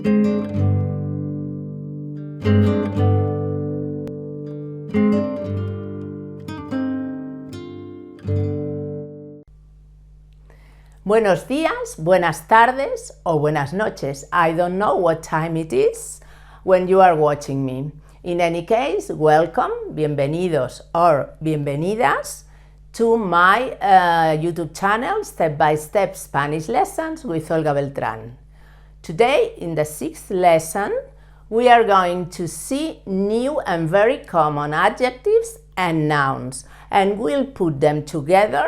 Buenos días, buenas tardes, or buenas noches. I don't know what time it is when you are watching me. In any case, welcome, bienvenidos or bienvenidas to my YouTube channel, Step by Step Spanish Lessons with Olga Beltrán. Today, in the 6th lesson, we are going to see new and very common adjectives and nouns, and we'll put them together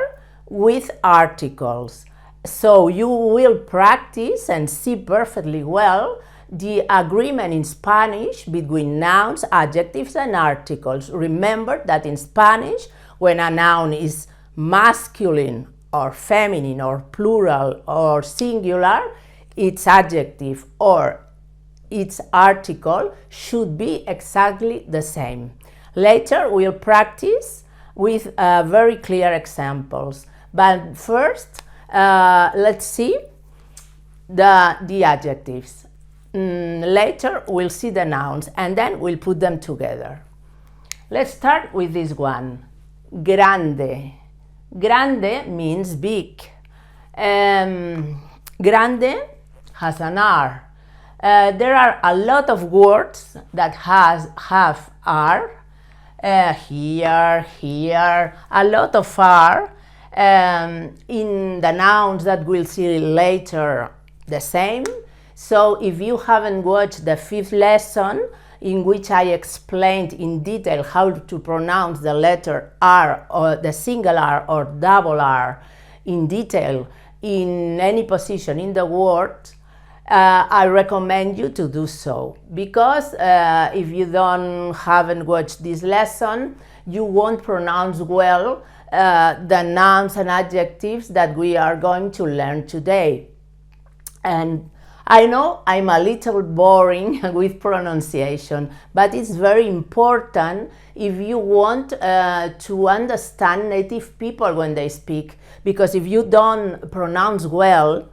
with articles. So you will practice and see perfectly well the agreement in Spanish between nouns, adjectives, and articles. Remember that in Spanish, when a noun is masculine or feminine or plural or singular, its adjective or its article should be exactly the same. Later, we'll practice with very clear examples. But first, let's see the adjectives. Later we'll see the nouns and then we'll put them together. Let's start with this one. Grande. Grande means big. Grande has an R. There are a lot of words that have R. Here, a lot of R. In the nouns that we'll see later, the same. So if you haven't watched the 5th lesson, in which I explained in detail how to pronounce the letter R or the single R or double R in detail in any position in the word, I recommend you to do so, because if you haven't watched this lesson, you won't pronounce well the nouns and adjectives that we are going to learn today. And I know I'm a little boring with pronunciation, but it's very important if you want to understand native people when they speak, because if you don't pronounce well,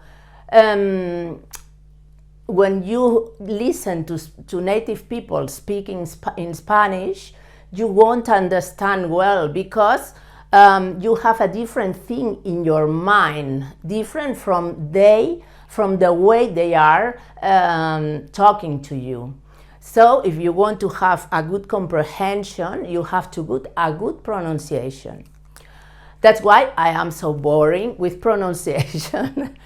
when you listen to native people speaking in Spanish, you won't understand well, because you have a different thing in your mind, different from the way they are talking to you. So if you want to have a good comprehension, you have to get a good pronunciation. That's why I am so boring with pronunciation.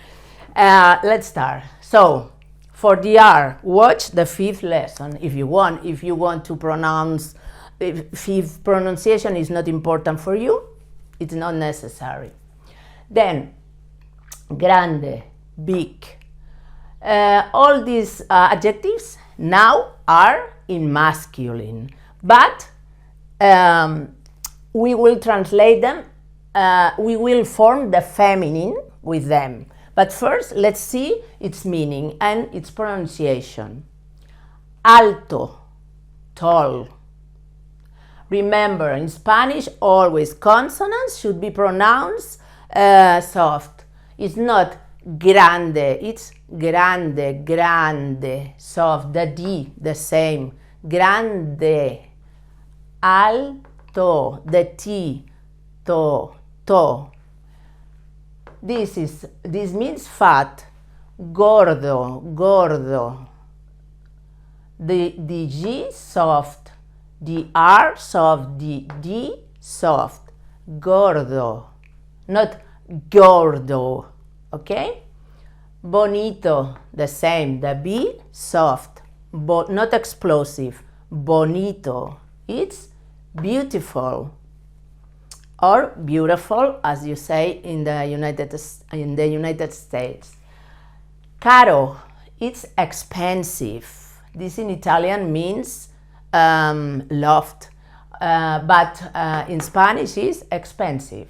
Let's start. So for the R, watch the 5th lesson if you want. If you want to pronounce, if pronunciation is not important for you, it's not necessary. Then, grande, big. All these adjectives now are in masculine, but we will translate them, we will form the feminine with them. But first, let's see its meaning and its pronunciation. Alto, tall. Remember, in Spanish, always consonants should be pronounced soft. It's not grande, it's grande, grande, soft. The D, the same. Grande. Alto, the T, to. This means fat. Gordo, gordo. The G, soft. The R, soft. The D, soft. Gordo, not gordo, okay? Bonito, the same. The B, soft. Not explosive. Bonito, it's beautiful. Or beautiful, as you say in the United States. Caro, it's expensive. This in Italian means loved, but in Spanish is expensive.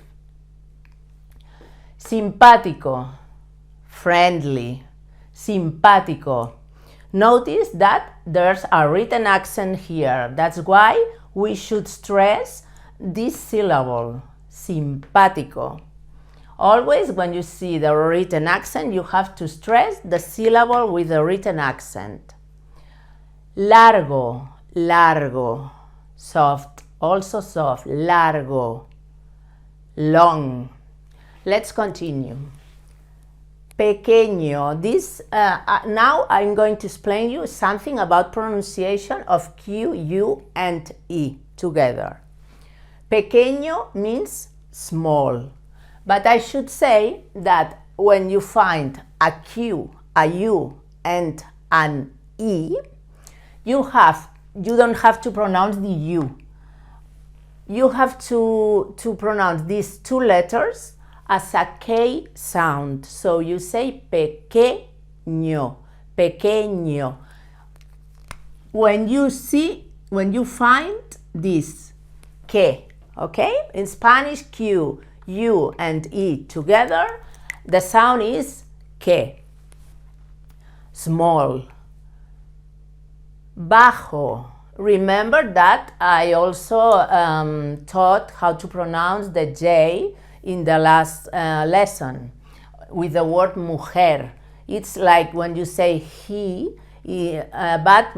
Simpático, friendly. Simpático. Notice that there's a written accent here. That's why we should stress this syllable, simpático. Always when you see the written accent, you have to stress the syllable with the written accent. Largo, largo, soft, also soft, largo, long. Let's continue. Pequeño. This now I'm going to explain you something about pronunciation of Q, U, and E together. Pequeño means small, but I should say that when you find a Q, a U, and an E, you don't have to pronounce the U. You have to pronounce these two letters as a K sound. So you say pequeño, pequeño. When you find this que, okay? In Spanish, Q, U, and E together, the sound is que. Small. Bajo. Remember that I also taught how to pronounce the J in the last lesson with the word mujer. It's like when you say he, but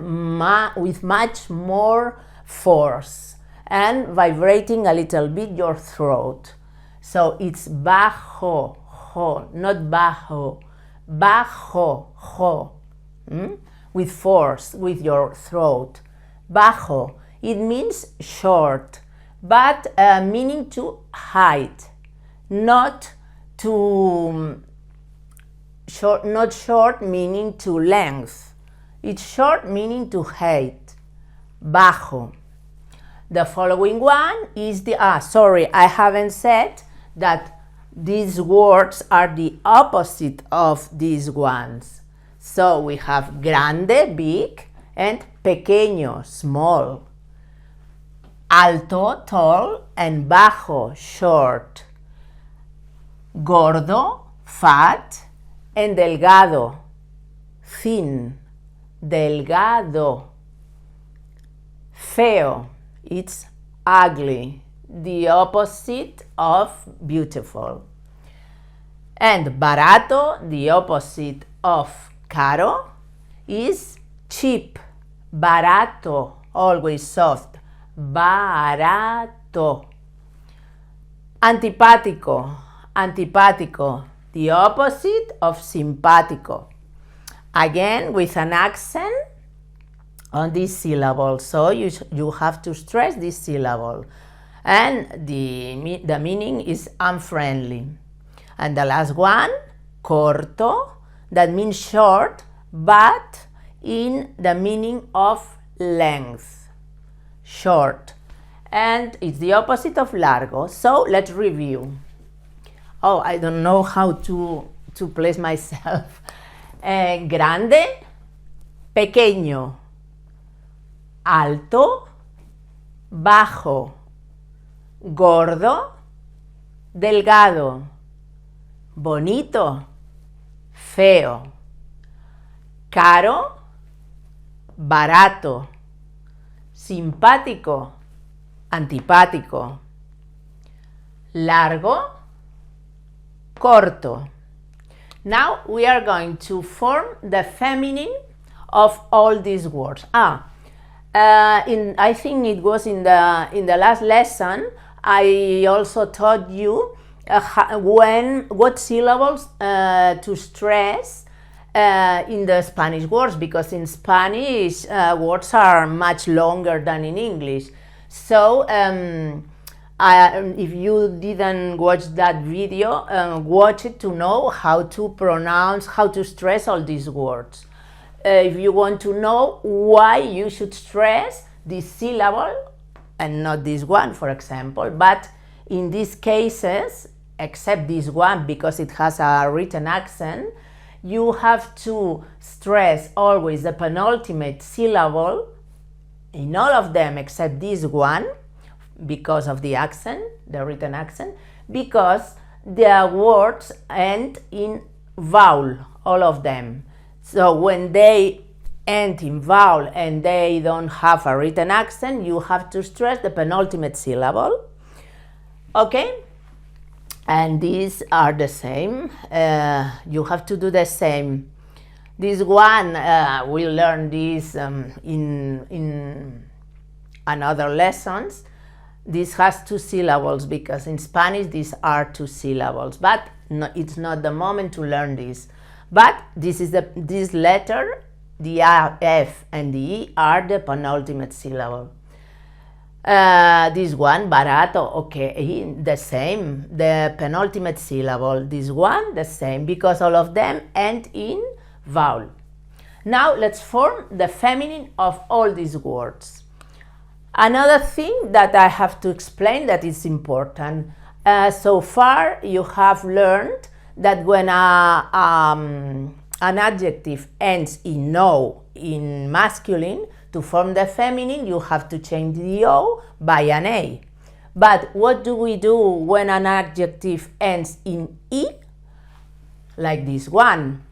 with much more force and vibrating a little bit your throat. So it's bajo, jo, not bajo, bajo, jo, with force, with your throat. Bajo, it means short, but meaning to height, not short meaning to length. It's short meaning to height. Bajo. The following one is sorry, I haven't said that these words are the opposite of these ones. So we have grande, big, and pequeño, small. Alto, tall, and bajo, short. Gordo, fat, and delgado, thin. Delgado. Feo, it's ugly, the opposite of beautiful. And barato, the opposite of caro, is cheap. Barato, always soft. Barato. Antipático. Antipático, the opposite of simpático. Again, with an accent on this syllable. So you have to stress this syllable. And the meaning is unfriendly. And the last one, corto, that means short, but in the meaning of length. Short. And it's the opposite of largo. So let's review. Oh, I don't know how to place myself. Grande, pequeño, alto, bajo, gordo, delgado, bonito, feo, caro, barato, simpático, antipático, largo, corto. Now we are going to form the feminine of all these words. I think it was in the last lesson. I also taught you what syllables to stress in the Spanish words, because in Spanish words are much longer than in English. So if you didn't watch that video, watch it to know how to pronounce, how to stress all these words. If you want to know why you should stress this syllable and not this one, for example, but in these cases, except this one because it has a written accent, you have to stress always the penultimate syllable in all of them except this one, because of the accent, the written accent, because the words end in vowel, all of them. So when they end in vowel and they don't have a written accent, you have to stress the penultimate syllable. Okay? And these are the same. You have to do the same. This one, we'll learn this in another lessons. This has 2 syllables because in Spanish these are 2 syllables, but no, it's not the moment to learn this. But this letter, the F and the E are the penultimate syllable. This one, barato, okay, the same, the penultimate syllable. This one, the same, because all of them end in vowel. Now let's form the feminine of all these words. Another thing that I have to explain that is important. So far you have learned that when an adjective ends in "o" in masculine, to form the feminine you have to change the O by an A. But what do we do when an adjective ends in E? Like this one.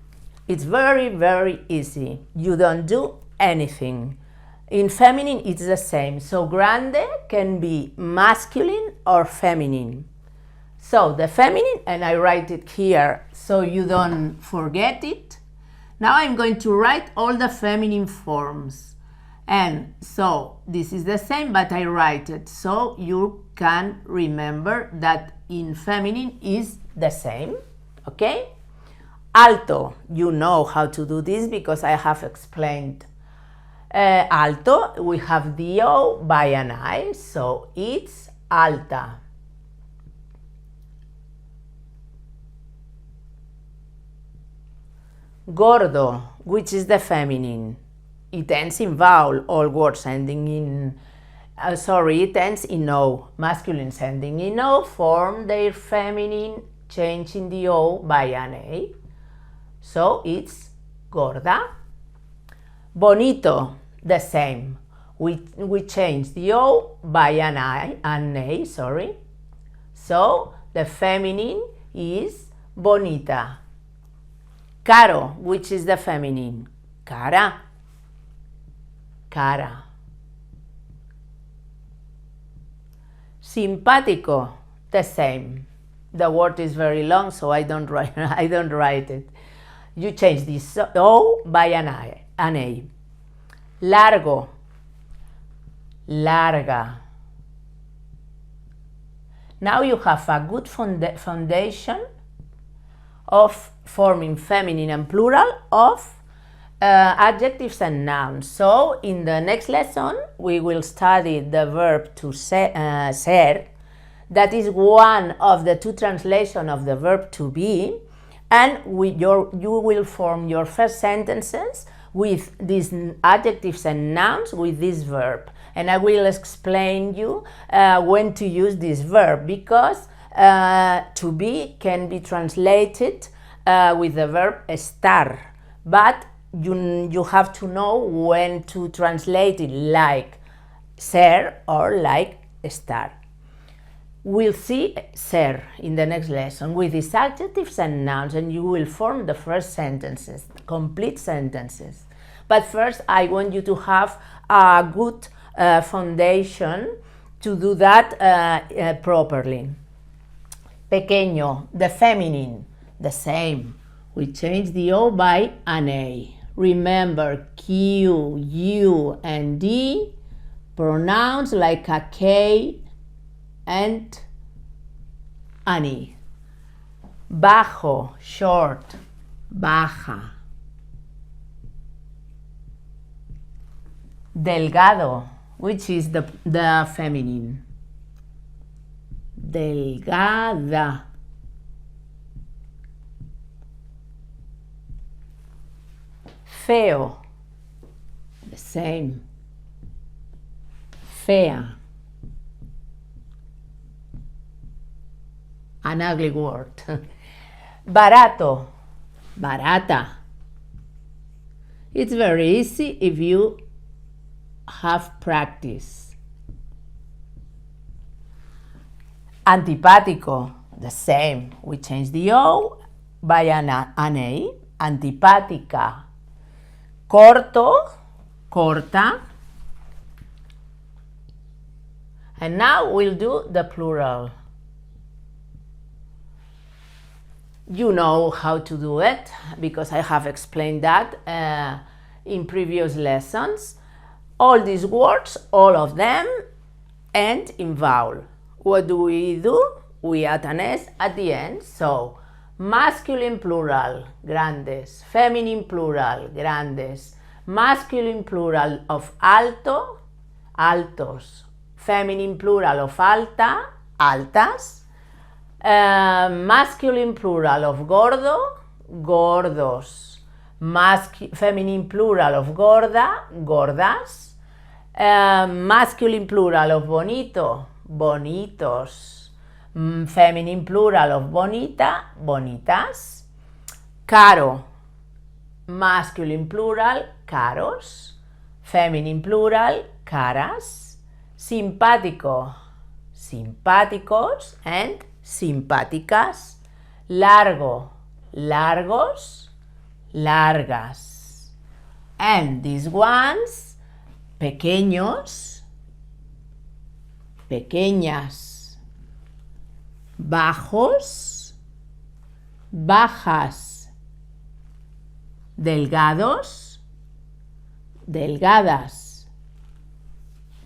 It's very, very easy. You don't do anything. In feminine it's the same. So grande can be masculine or feminine. So the feminine, and I write it here so you don't forget it. Now I'm going to write all the feminine forms. And so this is the same, but I write it so you can remember that in feminine is the same, okay? Alto, you know how to do this because I have explained. Alto, we have the O by an I, so it's alta. Gordo, which is the feminine. It ends in vowel, all words ending in, it ends in O. Masculines ending in O form their feminine, changing the O by an A. So it's gorda. Bonito, the same. We change the O by an A, So the feminine is bonita. Caro, which is the feminine. Cara. Cara. Simpático, the same. The word is very long, so I don't write it. You change this O by an A. Largo, larga. Now you have a good foundation of forming feminine and plural of adjectives and nouns. So in the next lesson we will study the verb to ser. That is one of the 2 translations of the verb to be, and you will form your first sentences with these adjectives and nouns with this verb. And I will explain you when to use this verb, because to be can be translated with the verb estar, but you have to know when to translate it, like ser or like estar. We'll see ser in the next lesson with these adjectives and nouns, and you will form the first sentences, complete sentences. But first I want you to have a good foundation to do that properly. Pequeño, the feminine, the same. We change the O by an A. Remember, Q, U, and D pronounced like a K and an E. Bajo, short, baja. Delgado, which is the feminine. Delgada. Feo, the same. Fea. An ugly word. Barato, barata. It's very easy if you have practice. Antipático, the same. We change the O by an A. Antipática. Corto, corta. And now we'll do the plural. You know how to do it because I have explained that in previous lessons. All these words, all of them, end in vowel. What do? We add an S at the end. So, masculine plural, grandes. Feminine plural, grandes. Masculine plural of alto, altos. Feminine plural of alta, altas. Masculine plural of gordo, gordos. Feminine plural of gorda, gordas. Masculine plural of bonito, bonitos. Feminine plural of bonita, bonitas. Caro, masculine plural, caros. Feminine plural, caras. Simpático, simpáticos. And simpáticas. Largo, largos, largas. And these ones, pequeños, pequeñas. Bajos, bajas. Delgados, delgadas.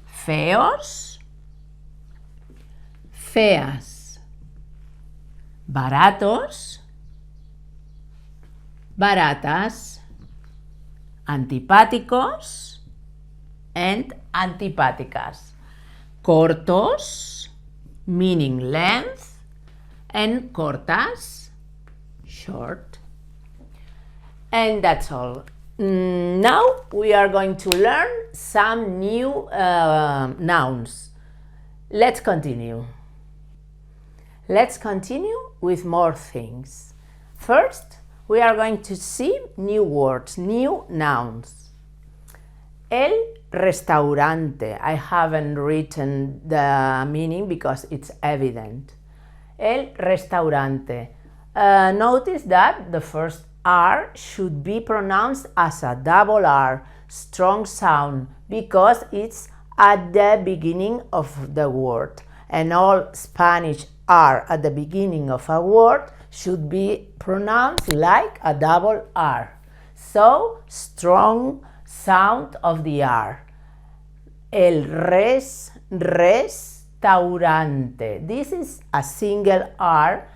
Feos, feas. Baratos, baratas. Antipáticos and antipáticas. Cortos, meaning length, and cortas, short. And that's all. Now we are going to learn some new nouns. Let's continue. Let's continue with more things. First, we are going to see new words, new nouns. El restaurante. I haven't written the meaning because it's evident. El restaurante. Notice that the first R should be pronounced as a double R, strong sound, because it's at the beginning of the word. And all Spanish R at the beginning of a word should be pronounced like a double R. So, strong sound of the R. El restaurante. This is a single R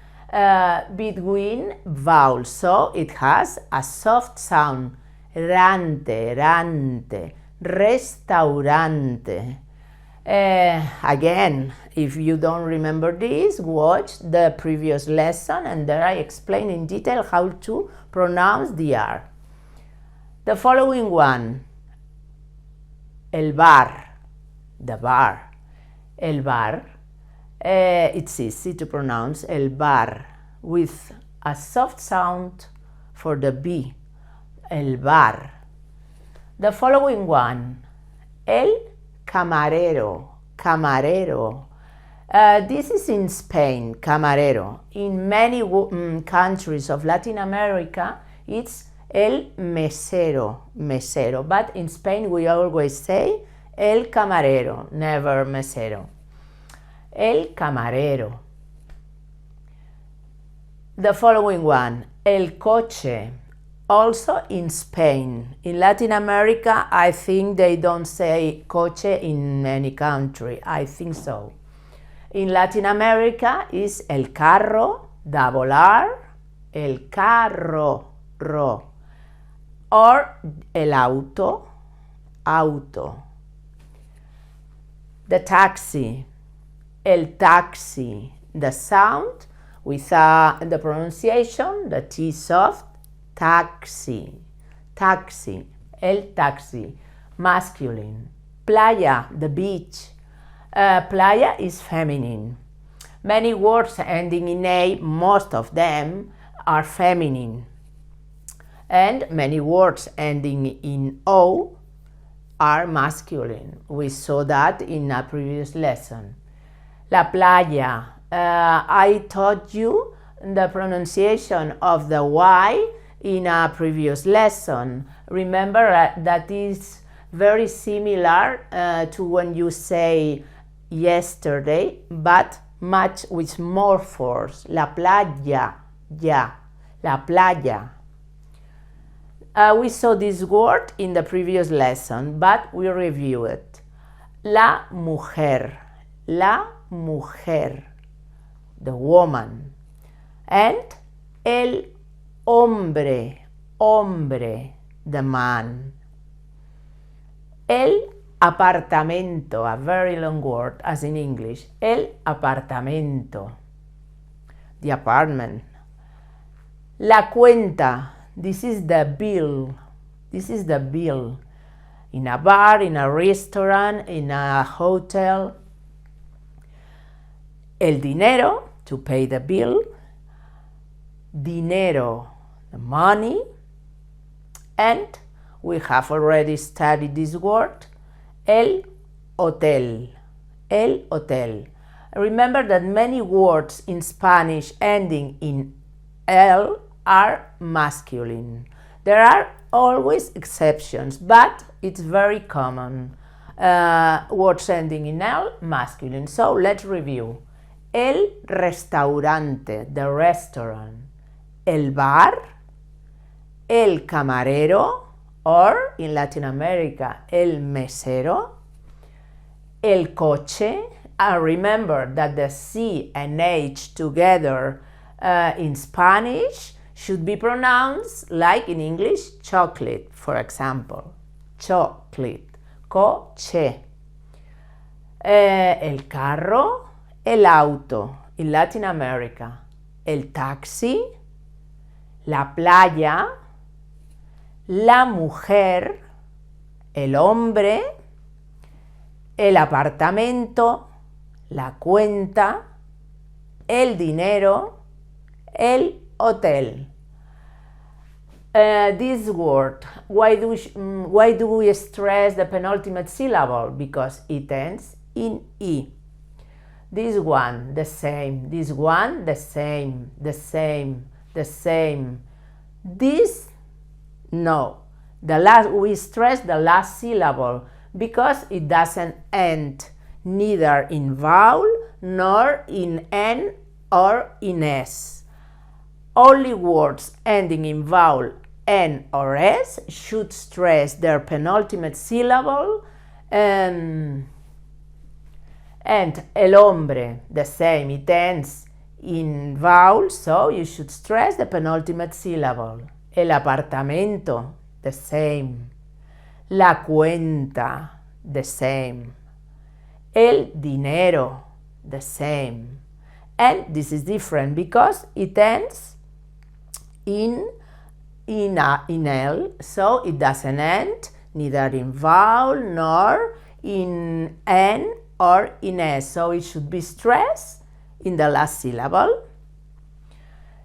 between vowels, so it has a soft sound. Rante, rante, restaurante. Again, if you don't remember this, watch the previous lesson and there I explain in detail how to pronounce the R. The following one, el bar, the bar. El bar, it's easy to pronounce, el bar, with a soft sound for the B, el bar. The following one, el camarero, camarero. This is in Spain, camarero. In many countries of Latin America, it's el mesero, mesero. But in Spain, we always say el camarero, never mesero. El camarero. The following one, el coche. Also in Spain. In Latin America, I think they don't say coche in any country. I think so. In Latin America is el carro, double R, el carro, ro, or el auto, auto. The taxi, el taxi, the sound with the pronunciation, the T soft, taxi, taxi, el taxi, masculine. Playa, the beach. Playa is feminine. Many words ending in A, most of them are feminine. And many words ending in O are masculine. We saw that in a previous lesson. La playa. I taught you the pronunciation of the Y in a previous lesson. Remember that is very similar to when you say yesterday, but much with more force. La playa, la playa. We saw this word in the previous lesson, but we review it. La mujer, the woman. And el hombre, the man. El apartamento, a very long word as in English. El apartamento, the apartment. La cuenta, this is the bill. In a bar, in a restaurant, in a hotel. El dinero, to pay the bill. Dinero, the money. And we have already studied this word, el hotel. Remember that many words in Spanish ending in el are masculine. There are always exceptions, but it's very common. Words ending in el, masculine. So let's review. El restaurante, the restaurant. El bar. El camarero, or in Latin America, el mesero. El coche. Remember that the C and H together in Spanish should be pronounced like in English, chocolate, for example. Chocolate. Coche. El carro. El auto, in Latin America. El taxi. La playa. La mujer. El hombre. El apartamento. La cuenta. El dinero. El hotel. This word, why do we stress the penultimate syllable? Because it ends in E. This one, the same. This one, the same. This, no. We stress the last syllable because it doesn't end neither in vowel nor in N or in S. Only words ending in vowel N or S should stress their penultimate syllable. And el hombre, the same, it ends in vowel, so you should stress the penultimate syllable. El apartamento, the same. La cuenta, the same. El dinero, the same. And this is different because it ends in L, so it doesn't end neither in vowel nor in N or in S, so it should be stressed in the last syllable.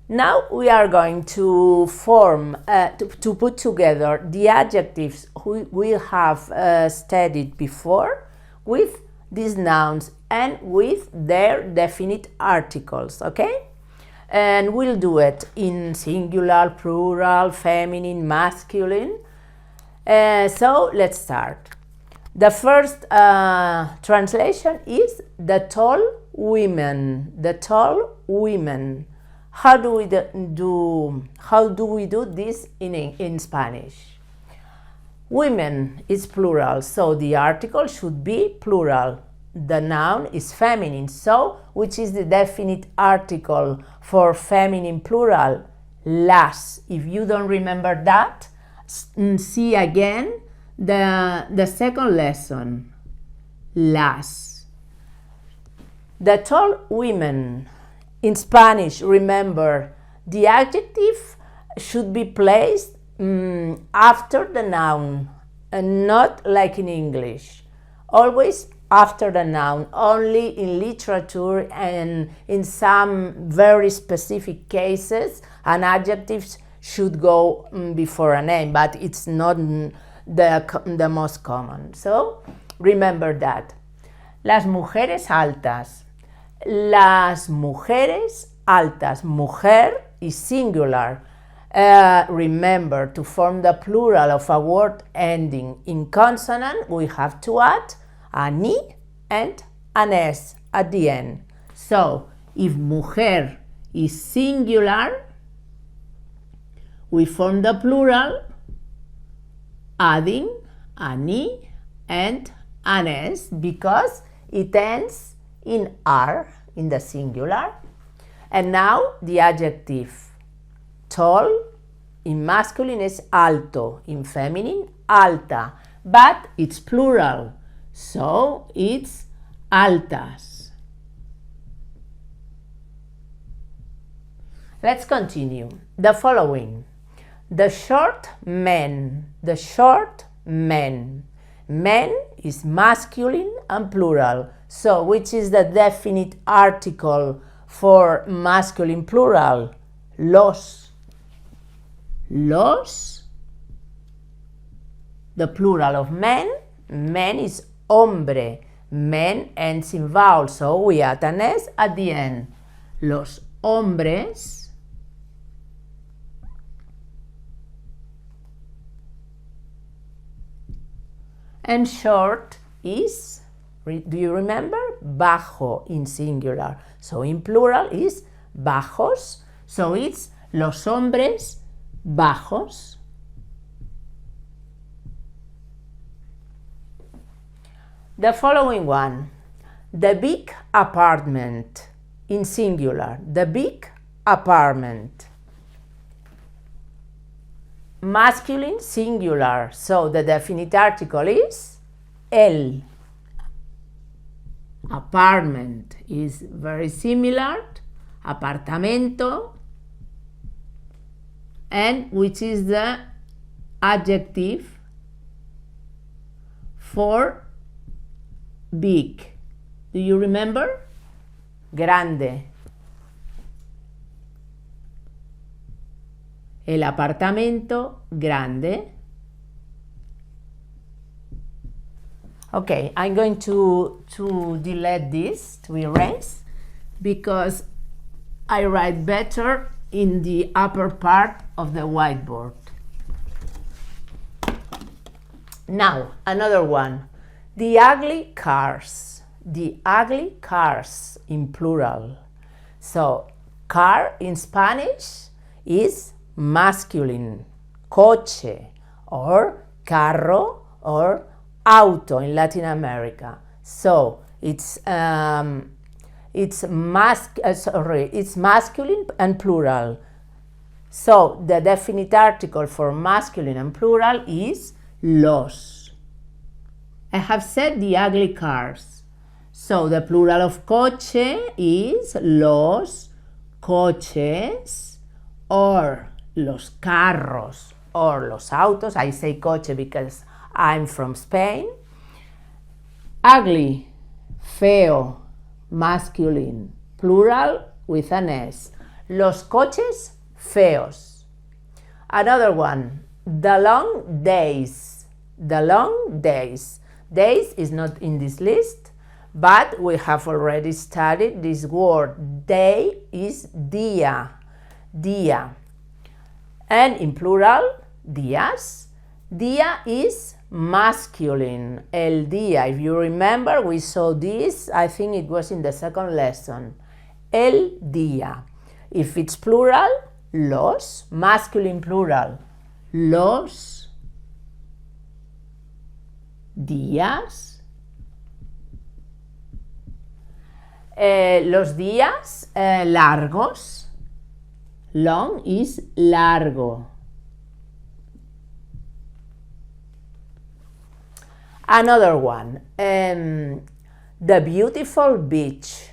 Now we are going to form, to put together the adjectives we have studied before with these nouns and with their definite articles, okay? And we'll do it in singular, plural, feminine, masculine. So let's start. The first translation is the tall women. The tall women. How do we do this in Spanish? Women is plural, so the article should be plural. The noun is feminine, so which is the definite article for feminine plural? Las. If you don't remember that, see again the second lesson. Las. The tall women. In Spanish, remember, the adjective should be placed after the noun, and not like in English. Always after the noun, only in literature and in some very specific cases, an adjective should go before a name, but it's not the most common. So, remember that. Las mujeres altas. Las mujeres altas. Mujer is singular. Remember, to form the plural of a word ending in consonant, we have to add an I and an S at the end. So, if mujer is singular, we form the plural adding an "e" and an "s" because it ends in "r" in the singular. And now the adjective. Tall in masculine is alto, in feminine alta, but it's plural, so it's altas. Let's continue. The following. The short men. The short men. Men is masculine and plural. So which is the definite article for masculine plural? Los. Los. The plural of men. Men is hombre. Men ends in vowel, so we add an S at the end. Los hombres. And short is, do you remember? Bajo in singular. So in plural is bajos. So it's los hombres bajos. The following one. The big apartment in singular. The big apartment. Masculine singular, so the definite article is el. Apartment is very similar, apartamento, and which is the adjective for big. Do you remember? Grande. El apartamento grande. Okay, I'm going to delete this, to erase, because I write better in the upper part of the whiteboard. Now, another one. The ugly cars. The ugly cars in plural. So, car in Spanish is masculine, coche, or carro, or auto in Latin America. So it's masculine and plural. So the definite article for masculine and plural is los. I have said the ugly cars. So the plural of coche is los coches, or los carros, or los autos. I say coche because I'm from Spain. Ugly, feo, masculine, plural with an S. Los coches feos. Another one, the long days. The long days. Days is not in this list, but we have already studied this word. Day is día. Día. And in plural, días. Día is masculine, el día. If you remember, we saw this, I think it was in the second lesson. El día. If it's plural, los, masculine plural. Los días. Los días largos. Long is largo. Another one, the beautiful beach.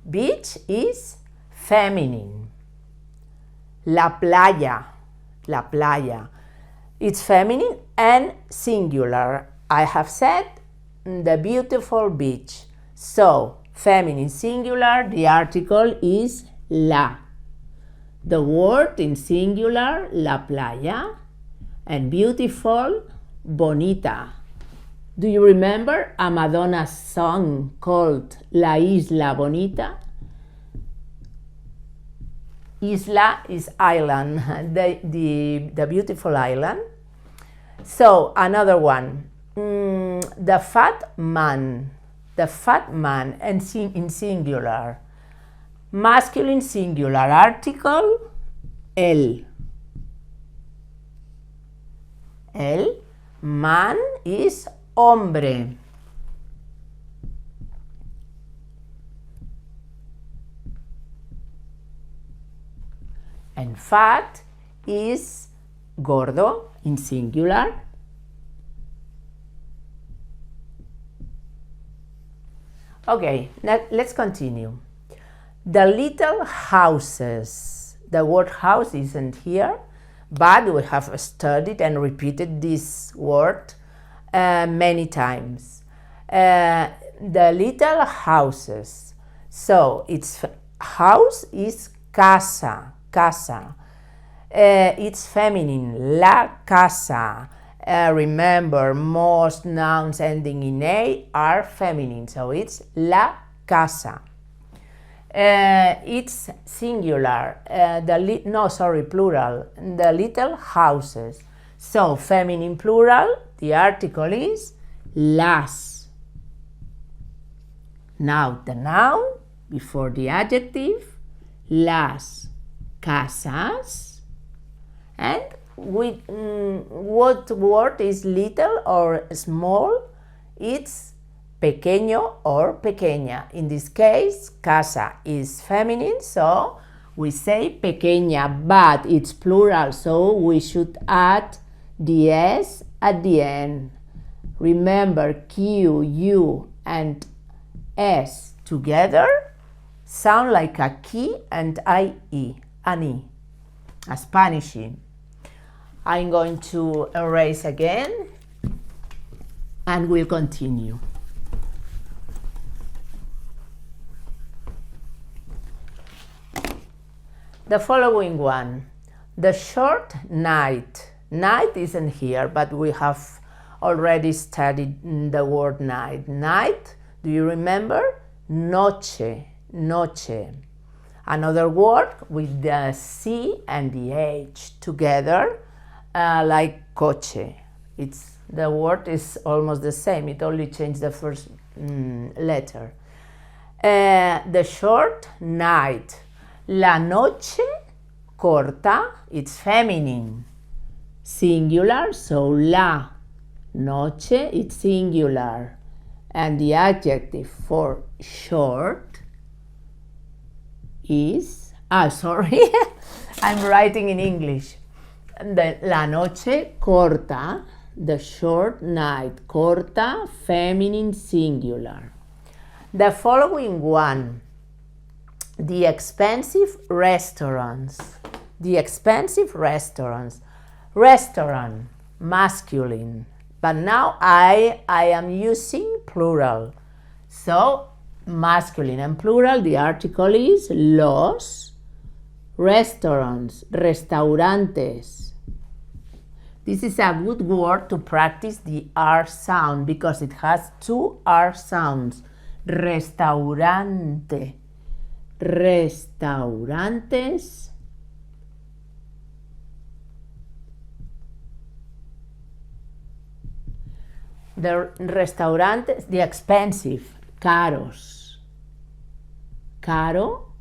Beach is feminine. La playa. La playa. It's feminine and singular. I have said the beautiful beach. So, feminine singular, the article is la. The word in singular, la playa, and beautiful, bonita. Do you remember a Madonna song called La Isla Bonita? Isla is island, the beautiful island. So, another one, the fat man. The fat man, and in singular. Masculine singular article, el. El man is hombre. And fat is gordo in singular. Okay, now let's continue. The little houses. The word house isn't here, but we have studied and repeated this word many times. The little houses. So its house is casa, casa. It's feminine, la casa. Remember, most nouns ending in A are feminine, so it's la casa. It's singular, plural, the little houses. So, feminine plural, the article is las. Now, the noun before the adjective, las casas. And with what word is little or small? It's pequeño or pequeña. In this case, casa is feminine, so we say pequeña, but it's plural, so we should add the S at the end. Remember, Q, U, and S together sound like a key and IE, ani, a Spanish E. I'm going to erase again and we'll continue. The following one, the short night. Night isn't here, but we have already studied the word night. Night, do you remember? Noche, noche. Another word with the C and the H together, like coche. The word is almost the same, it only changed the first letter. The short night. La noche corta, it's feminine. Singular, so la. Noche, it's singular. And the adjective for short is, I'm writing in English. La noche corta, the short night. Corta, feminine, singular. The following one, the expensive restaurants. The expensive restaurants. Restaurant, masculine. But now I am using plural. So, masculine and plural, the article is los restaurants, restaurantes. This is a good word to practice the R sound because it has two R sounds. Restaurante. Restaurantes. The restaurantes, the expensive, caros. Caro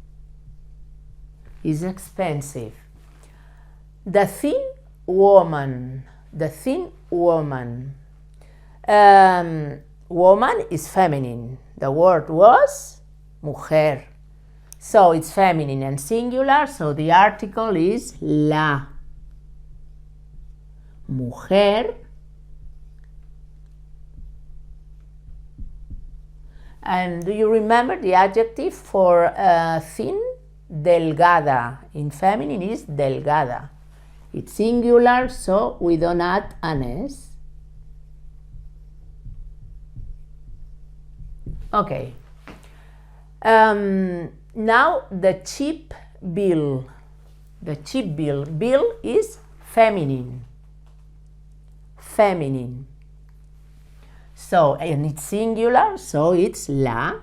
is expensive. The thin woman. The thin woman. Woman is feminine. The word was mujer. So it's feminine and singular, so the article is la. Mujer. And do you remember the adjective for thin? Delgada. In feminine is delgada. It's singular, so we don't add an S. Okay. Now the cheap bill. The cheap bill. Bill is feminine. Feminine. So, and it's singular, so it's la.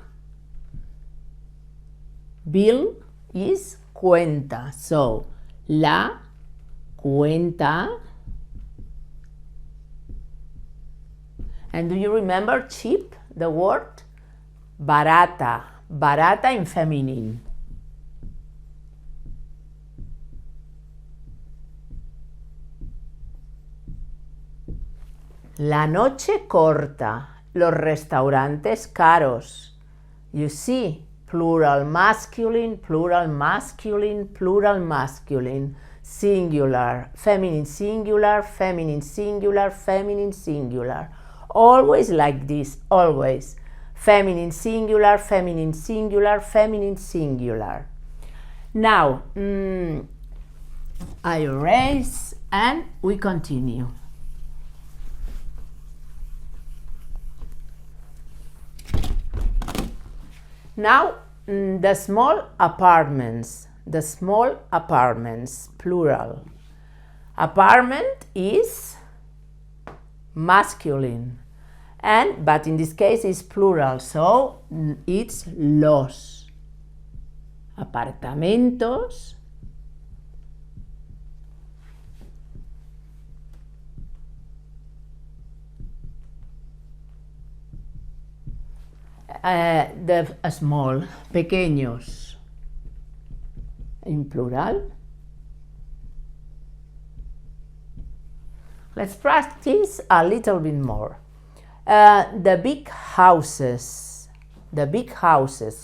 Bill is cuenta. So, la cuenta. And do you remember cheap, the word? Barata. Barata in feminine. La noche corta, los restaurantes caros. You see, plural masculine, plural masculine, plural masculine, singular, feminine singular, feminine singular, feminine singular. Always like this, always. Feminine singular, feminine singular, feminine singular. Now, I erase and we continue. Now, the small apartments, plural. Apartment is masculine, but in this case it's plural, so it's los. Apartamentos. Small, pequeños, in plural. Let's practice a little bit more. The big houses,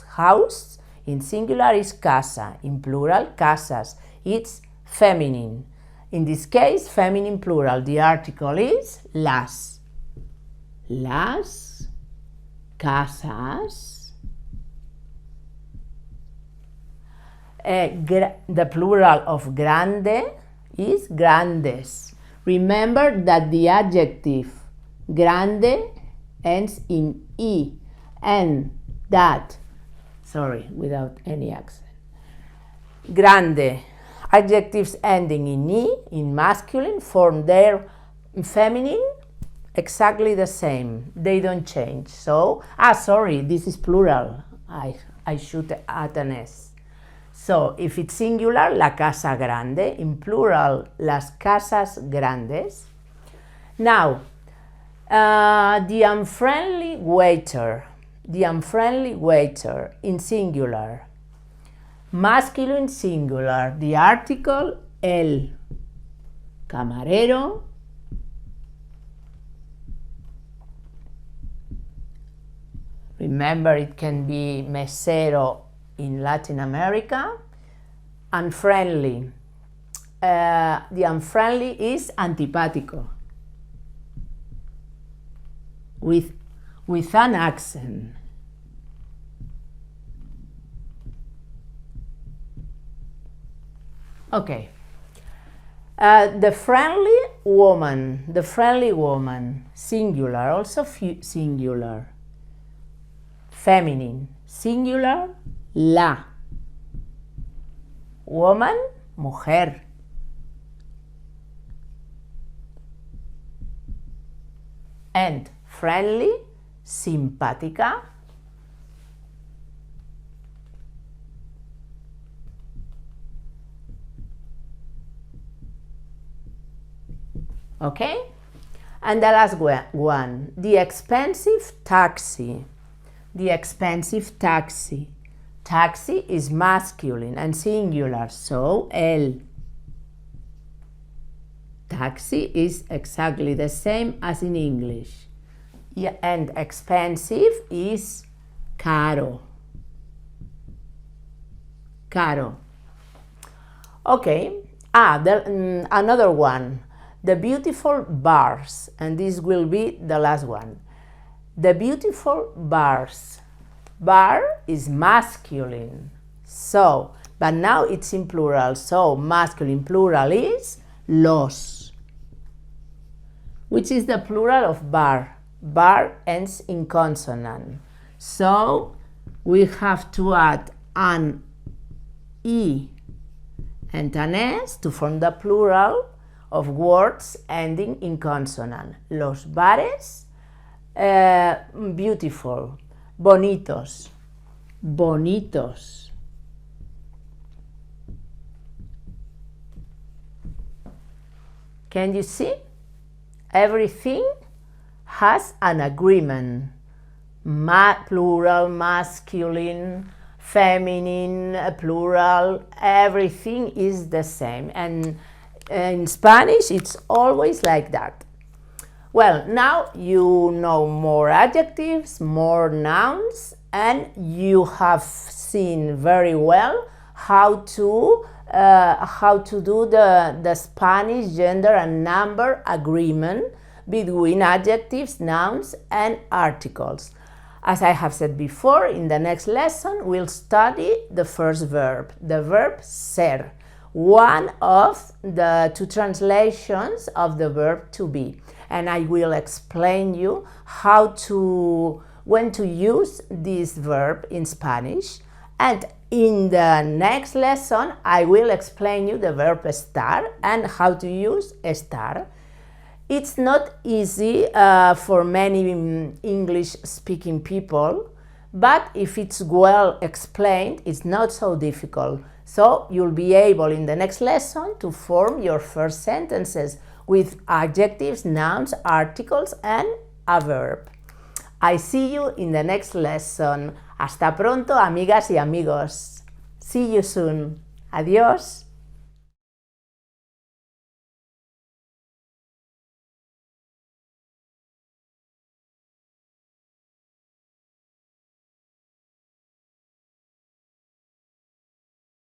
house in singular is casa, in plural casas, it's feminine. In this case, feminine plural, the article is las. Las casas. The plural of grande is grandes. Remember that the adjective grande ends in E, and that, without any accent. Grande, adjectives ending in E, in masculine, form their feminine exactly the same. They don't change. So, this is plural. I should add an S. So, if it's singular, la casa grande. In plural, las casas grandes. Now, the unfriendly waiter. In singular. Masculine singular. The article, el. Camarero. Remember, it can be mesero in Latin America. Unfriendly. The unfriendly is antipático. With an accent. Okay. The friendly woman, singular, also singular. Feminine, singular, la. Woman, mujer. And friendly, simpática. Okay? And the last one, the expensive taxi. Taxi is masculine and singular, so el. Taxi is exactly the same as in English. Yeah, and expensive is caro. Okay, another one. The beautiful bars, and this will be the last one. The beautiful bars. Bar is masculine, but now it's in plural, so masculine plural is los. Which is the plural of bar? Bar ends in consonant, so we have to add an E and an S to form the plural of words ending in consonant. Los bares, beautiful. Bonitos. Can you see? Everything has an agreement. Plural, masculine, feminine, plural, everything is the same. And in Spanish, it's always like that. Well, now you know more adjectives, more nouns, and you have seen very well how to do the Spanish gender and number agreement between adjectives, nouns, and articles. As I have said before, in the next lesson we'll study the first verb, the verb ser, one of the two translations of the verb to be. And I will explain you when to use this verb in Spanish. And in the next lesson, I will explain you the verb estar and how to use estar. It's not easy for many English-speaking people, but if it's well explained, it's not so difficult. So you'll be able in the next lesson to form your first sentences with adjectives, nouns, articles, and a verb. I see you in the next lesson. Hasta pronto, amigas y amigos. See you soon. Adiós.